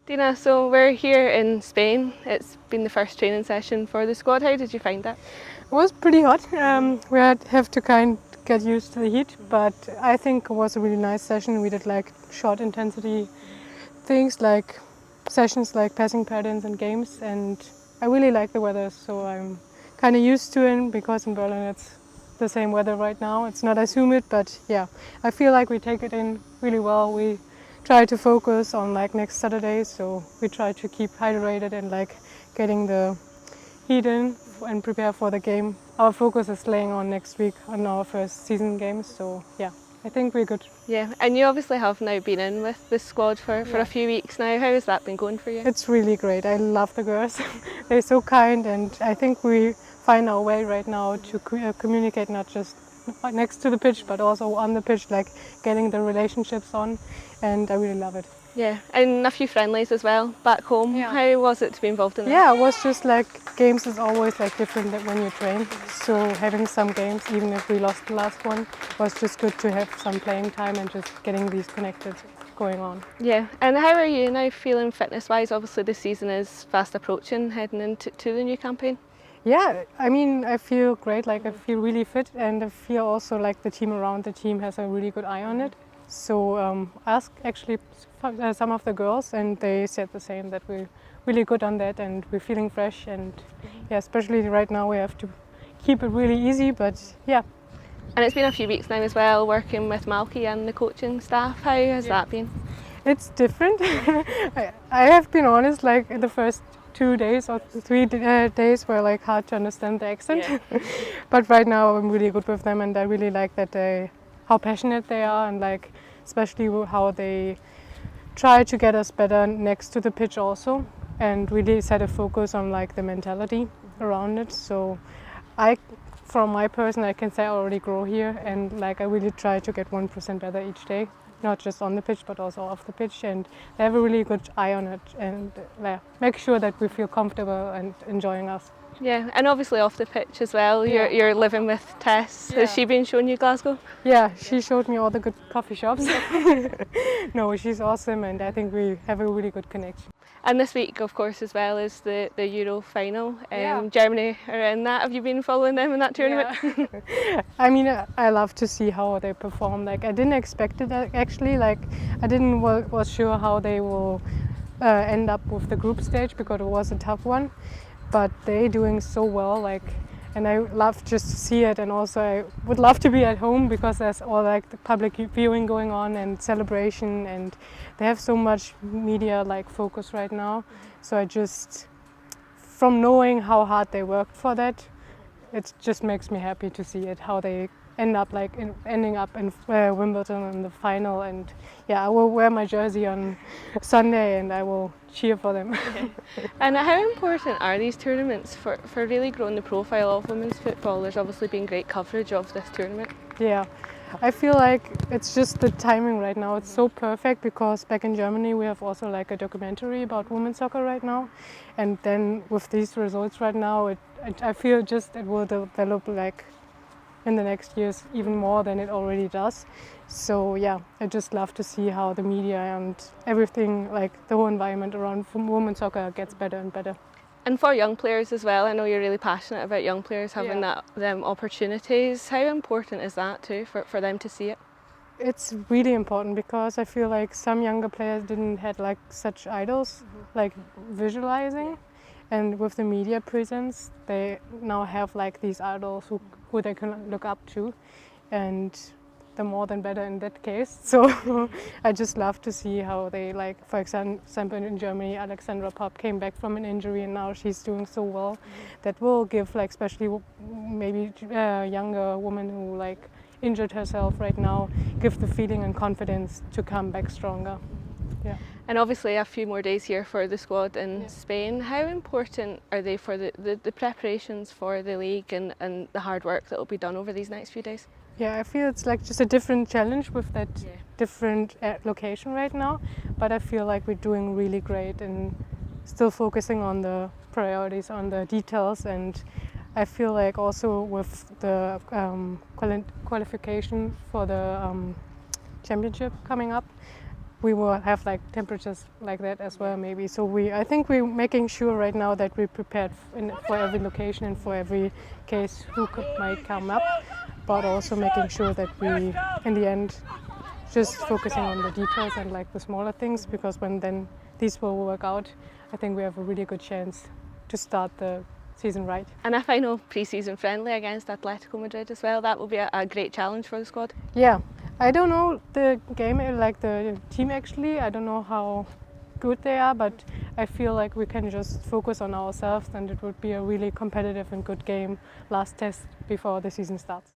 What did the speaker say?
Dina, so we're here in Spain. It's been the first training session for the squad. How did you find that? It was pretty hot. We have to get used to the heat, but I think it was a really nice session. We did like short intensity things like sessions like passing patterns and games, and I really like the weather, so I'm kind of used to it because in Berlin it's the same weather right now. It's not as humid, but yeah, I feel like we take it in really well. We try to focus on like next Saturday, so we try to keep hydrated and like getting the heat in and prepare for the game. Our focus is laying on next week on our first season games, so yeah, I think we're good. Yeah, and you obviously have now been in with the squad for a few weeks now. How has that been going for you? It's really great. I love the girls. They're so kind, and I think we find our way right now to communicate not just next to the pitch but also on the pitch, like getting the relationships on, and I really love it. Yeah, and a few friendlies as well back home. Yeah. How was it to be involved in that? Yeah, it was just like games is always like different than when you train. So having some games, even if we lost the last one, was just good to have some playing time and just getting these connected going on. Yeah, and how are you now feeling fitness-wise? Obviously the season is fast approaching, heading into the new campaign. Yeah, I mean, I feel great, like I feel really fit, and I feel also like the team around the team has a really good eye on it. So I asked actually some of the girls, and they said the same, that we're really good on that and we're feeling fresh, and yeah, especially right now we have to keep it really easy, but yeah. And it's been a few weeks now as well, working with Malky and the coaching staff. How has that been? It's different. I have been honest, like the first 2 days or 3 days were like hard to understand the accent. Yeah. But right now I'm really good with them, and I really like that how passionate they are, and like especially how they try to get us better next to the pitch also, and really set a focus on like the mentality around it. So from my person, I can say I already grow here, and like I really try to get 1% better each day, not just on the pitch but also off the pitch, and they have a really good eye on it, and make sure that we feel comfortable and enjoying us. Yeah, and obviously off the pitch as well. Yeah. You're living with Tess. Yeah. Has she been showing you Glasgow? Yeah, she showed me all the good coffee shops. No, she's awesome, and I think we have a really good connection. And this week, of course, as well, is the Euro final. Yeah. Germany are in that. Have you been following them in that tournament? Yeah. I mean, I love to see how they perform. Like, I didn't expect it actually. Like, I didn't was sure how they will end up with the group stage, because it was a tough one. But they're doing so well. Like, and I love just to see it, and also I would love to be at home because there's all like the public viewing going on and celebration, and they have so much media like focus right now. So I just, from knowing how hard they worked for that, it just makes me happy to see it, how they ending up in Wimbledon in the final. And yeah, I will wear my jersey on Sunday and I will cheer for them. And how important are these tournaments for really growing the profile of women's football? There's obviously been great coverage of this tournament. Yeah, I feel like it's just the timing right now. It's so perfect because back in Germany we have also like a documentary about women's soccer right now, and then with these results right now, I feel just it will develop like in the next years even more than it already does. So yeah, I just love to see how the media and everything, like the whole environment around women's soccer, gets better and better. And for young players as well, I know you're really passionate about young players having them opportunities. How important is that too for them to see it? It's really important because I feel like some younger players didn't have like such idols, like visualizing. And with the media presence, they now have like these idols who they can look up to, and the more than better in that case. So I just love to see how they, like, for example, in Germany, Alexandra Pop came back from an injury and now she's doing so well. That will give, like, especially maybe a younger woman who like injured herself right now, give the feeling and confidence to come back stronger. Yeah. And obviously a few more days here for the squad in Spain. How important are they for the preparations for the league and the hard work that will be done over these next few days? Yeah, I feel it's like just a different challenge with that different location right now, but I feel like we're doing really great and still focusing on the priorities, on the details, and I feel like also with the qualification for the championship coming up, we will have like temperatures like that as well, maybe. So I think we're making sure right now that we're prepared for every location and for every case who might come up, but also making sure that we, in the end, just focusing on the details and like the smaller things, because when then these will work out, I think we have a really good chance to start the season right. And a final pre-season friendly against Atletico Madrid as well, that will be a great challenge for the squad. Yeah, I don't know the game, like the team actually, I don't know how good they are, but I feel like we can just focus on ourselves and it would be a really competitive and good game, last test before the season starts.